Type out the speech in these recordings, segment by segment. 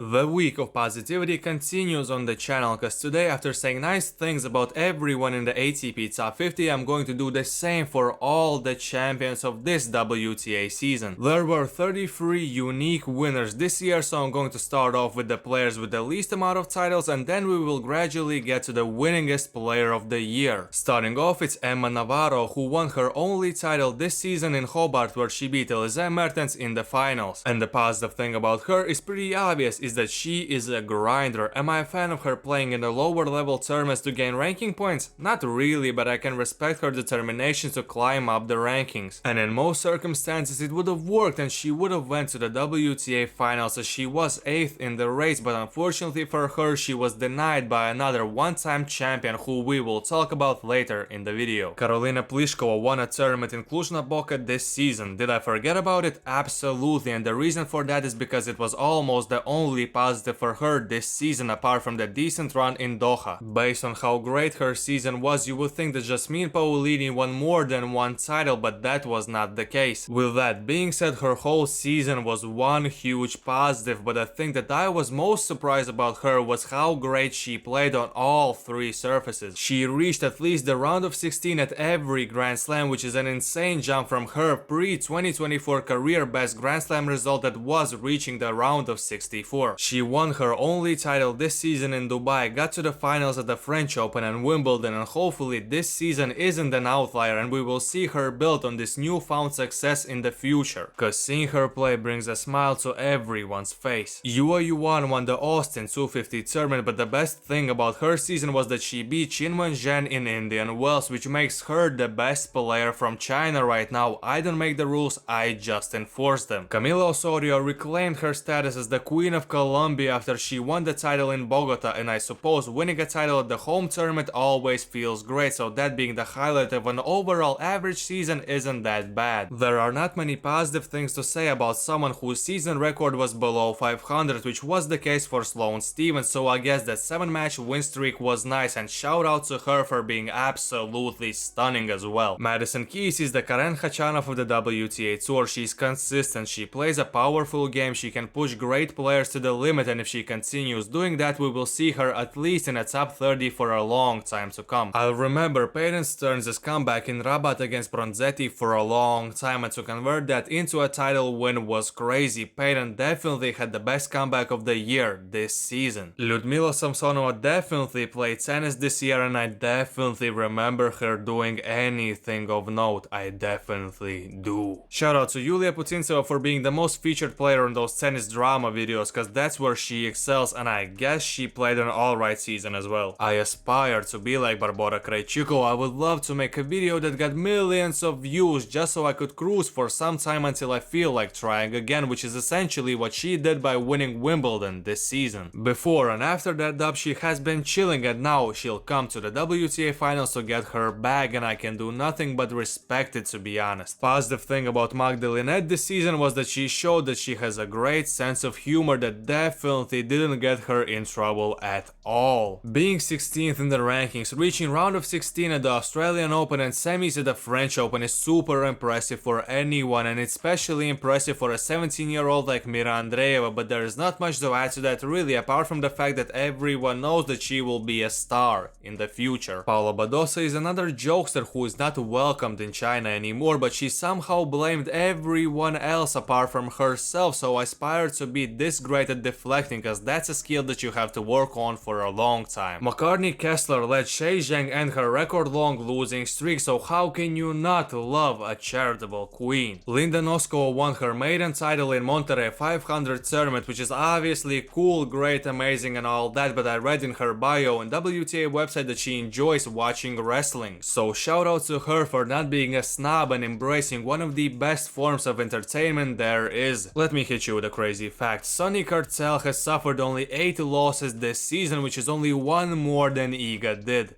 The week of positivity continues on the channel, cause today, after saying nice things about everyone in the ATP top 50, I'm going to do the same for all the champions of this WTA season. There were 33 unique winners this year, so I'm going to start off with the players with the least amount of titles, and then we will gradually get to the winningest player of the year. Starting off, it's Emma Navarro, who won her only title this season in Hobart, where she beat Elisa Mertens in the finals. And the positive thing about her is pretty obvious, is that she is a grinder. Am I a fan of her playing in the lower level tournaments to gain ranking points? Not really, but I can respect her determination to climb up the rankings. And in most circumstances it would have worked and she would have went to the WTA Finals, as she was 8th in the race, but unfortunately for her she was denied by another one-time champion who we will talk about later in the video. Karolina Pliskova won a tournament in Cluj-Napoca this season. Did I forget about it? Absolutely, and the reason for that is because it was almost the only positive for her this season apart from the decent run in Doha. Based on how great her season was, you would think that Jasmine Paolini won more than one title, but that was not the case. With that being said, her whole season was one huge positive, but the thing that I was most surprised about her was how great she played on all three surfaces. She reached at least the round of 16 at every Grand Slam, which is an insane jump from her pre-2024 career best Grand Slam result that was reaching the round of 64. She won her only title this season in Dubai, got to the finals at the French Open and Wimbledon, and hopefully this season isn't an outlier and we will see her build on this newfound success in the future, cause seeing her play brings a smile to everyone's face. Yua Yuan won the Austin 250 tournament, but the best thing about her season was that she beat Qinwen Zheng in Indian Wells, which makes her the best player from China right now. I don't make the rules, I just enforce them. Camila Osorio reclaimed her status as the Queen of Colombia after she won the title in Bogota, and I suppose winning a title at the home tournament always feels great, so that being the highlight of an overall average season isn't that bad. There are not many positive things to say about someone whose season record was below 500, which was the case for Sloane Stephens, so I guess that 7-match win streak was nice, and shout out to her for being absolutely stunning as well. Madison Keys is the Karen Khachanov of the WTA Tour. She's consistent, she plays a powerful game, she can push great players to the limit, and if she continues doing that, we will see her at least in a top 30 for a long time to come. I'll remember Peyton Stearns' comeback in Rabat against Bronzetti for a long time, and to convert that into a title win was crazy. Peyton definitely had the best comeback of the year this season. Lyudmila Samsonova definitely played tennis this year, and I definitely remember her doing anything of note. I definitely do. Shout out to Yulia Putintseva for being the most featured player on those tennis drama videos, cause that's where she excels, and I guess she played an alright season as well. I aspire to be like Barbora Krejcikova. I would love to make a video that got millions of views just so I could cruise for some time until I feel like trying again, which is essentially what she did by winning Wimbledon this season. Before and after that dub she has been chilling, and now she'll come to the WTA Finals to get her bag, and I can do nothing but respect it, to be honest. Positive thing about Magdalena this season was that she showed that she has a great sense of humor that definitely didn't get her in trouble at all. Being 16th in the rankings, reaching round of 16 at the Australian Open and semis at the French Open is super impressive for anyone, and it's especially impressive for a 17-year-old like Mira Andreeva, but there is not much to add to that really, apart from the fact that everyone knows that she will be a star in the future. Paula Badosa is another jokester who is not welcomed in China anymore, but she somehow blamed everyone else apart from herself, so I aspire to be this great at deflecting, cause that's a skill that you have to work on for a long time. McCartney Kessler let Shea Zheng end her record-long losing streak, so how can you not love a charitable queen? Linda Noskova won her maiden title in Monterrey 500 tournament, which is obviously cool, great, amazing and all that, but I read in her bio on WTA website that she enjoys watching wrestling, so shout out to her for not being a snob and embracing one of the best forms of entertainment there is. Let me hit you with a crazy fact. Sonny Cartel has suffered only 8 losses this season, which is only one more than Iga did.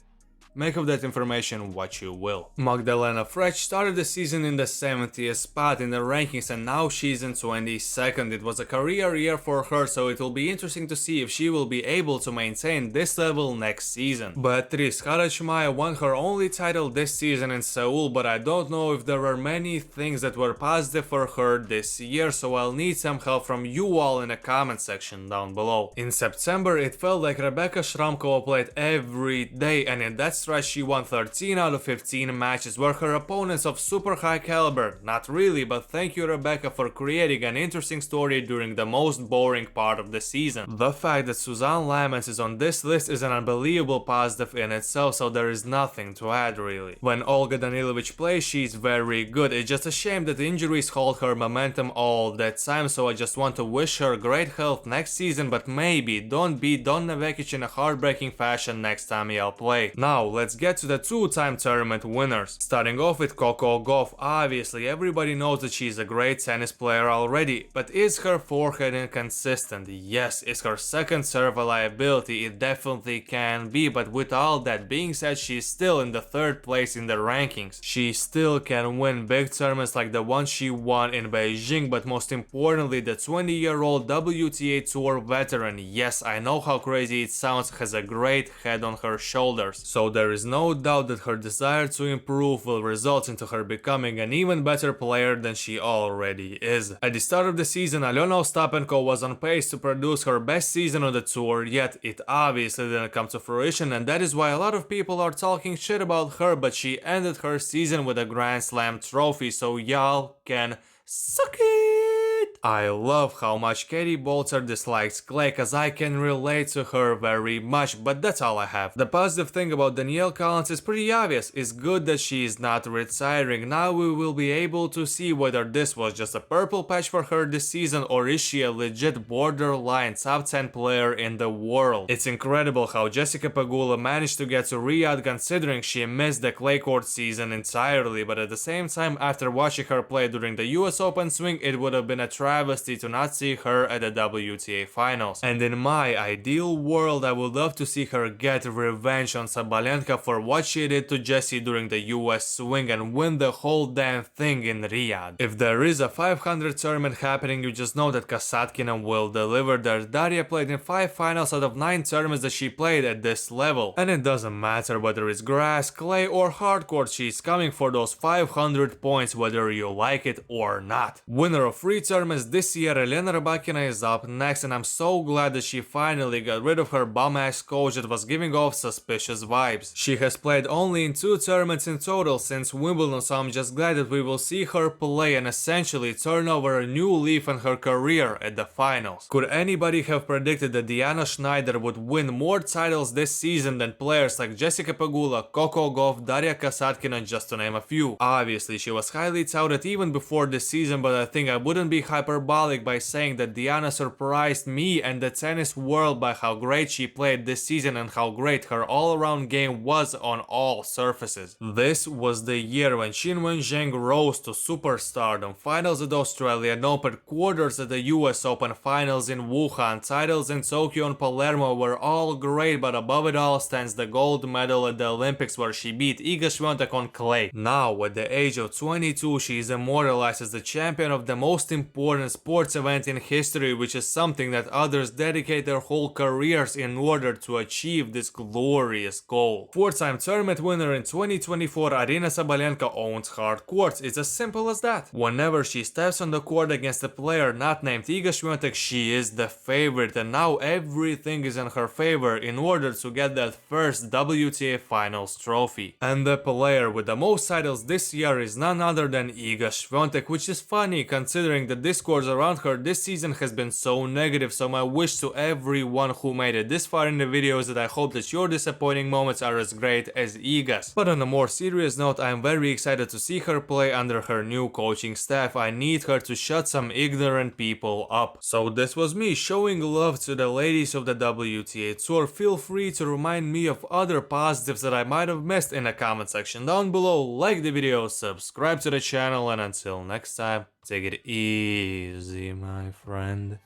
Make of that information what you will. Magdalena Frech started the season in the 70th spot in the rankings and now she's in 22nd. It was a career year for her, so it will be interesting to see if she will be able to maintain this level next season. Beatriz Harachmaya won her only title this season in Seoul, but I don't know if there were many things that were positive for her this year, so I'll need some help from you all in the comment section down below. In September, it felt like Rebecca Shramkova played every day, and in that stretch she won 13 out of 15 matches, were her opponents of super high caliber. Not really, but thank you Rebecca for creating an interesting story during the most boring part of the season. The fact that Suzanne Lamens is on this list is an unbelievable positive in itself, so there is nothing to add really. When Olga Danilovich plays, she's very good. It's just a shame that injuries hold her momentum all that time, so I just want to wish her great health next season, but maybe don't beat Donna Vekic in a heartbreaking fashion next time y'all play. Now let's get to the two-time tournament winners. Starting off with Coco Gauff. Obviously everybody knows that she's a great tennis player already, but is her forehand inconsistent? Yes. Is her second serve a liability? It definitely can be, but with all that being said, she's still in the third place in the rankings. She still can win big tournaments like the one she won in Beijing, but most importantly the 20-year-old WTA Tour veteran, yes, I know how crazy it sounds, has a great head on her shoulders, so there is no doubt that her desire to improve will result into her becoming an even better player than she already is. At the start of the season, Alyona Ostapenko was on pace to produce her best season on the tour, yet it obviously didn't come to fruition, and that is why a lot of people are talking shit about her, but she ended her season with a Grand Slam trophy, so y'all can suck it! I love how much Katie Bolter dislikes clay, cause I can relate to her very much, but that's all I have. The positive thing about Danielle Collins is pretty obvious. It's good that she is not retiring. Now we will be able to see whether this was just a purple patch for her this season or is she a legit borderline top 10 player in the world. It's incredible how Jessica Pegula managed to get to Riyadh considering she missed the clay court season entirely, but at the same time, after watching her play during the US Open swing, it would have been a travesty to not see her at the WTA Finals. And in my ideal world, I would love to see her get revenge on Sabalenka for what she did to Jessie during the US swing and win the whole damn thing in Riyadh. If there is a 500 tournament happening, you just know that Kasatkina will deliver there. Daria played in 5 finals out of 9 tournaments that she played at this level. And it doesn't matter whether it's grass, clay or hard court, she's coming for those 500 points whether you like it or not. Winner of 3 tournaments this year, Elena Rybakina is up next, and I'm so glad that she finally got rid of her bum-ass coach that was giving off suspicious vibes. She has played only in 2 tournaments in total since Wimbledon, so I'm just glad that we will see her play and essentially turn over a new leaf in her career at the finals. Could anybody have predicted that Diana Schneider would win more titles this season than players like Jessica Pegula, Coco Gauff, Daria Kasatkina, just to name a few? Obviously, she was highly touted even before this season, but I think I wouldn't be hyperbolic by saying that Diana surprised me and the tennis world by how great she played this season and how great her all-around game was on all surfaces. This was the year when Qinwen Zheng rose to superstardom, finals at the Australian Open, quarters at the US Open, finals in Wuhan, titles in Tokyo and Palermo were all great, but above it all stands the gold medal at the Olympics where she beat Iga Swiatek on clay. Now, at the age of 22, she is immortalized as the champion of the most important sports event in history, which is something that others dedicate their whole careers in order to achieve this glorious goal. 4-time tournament winner in 2024, Aryna Sabalenka owns hard courts. It's as simple as that. Whenever she steps on the court against a player not named Iga Swiatek, she is the favorite, and now everything is in her favor in order to get that first WTA Finals trophy. And the player with the most titles this year is none other than Iga Swiatek, which is funny considering the discourse around her this season has been so negative, so my wish to everyone who made it this far in the video is that I hope that your disappointing moments are as great as Iga's. But on a more serious note, I am very excited to see her play under her new coaching staff. I need her to shut some ignorant people up. So this was me showing love to the ladies of the WTA Tour. Feel free to remind me of other positives that I might have missed in the comment section down below, like the video, subscribe to the channel, and until next time, take it easy, my friend.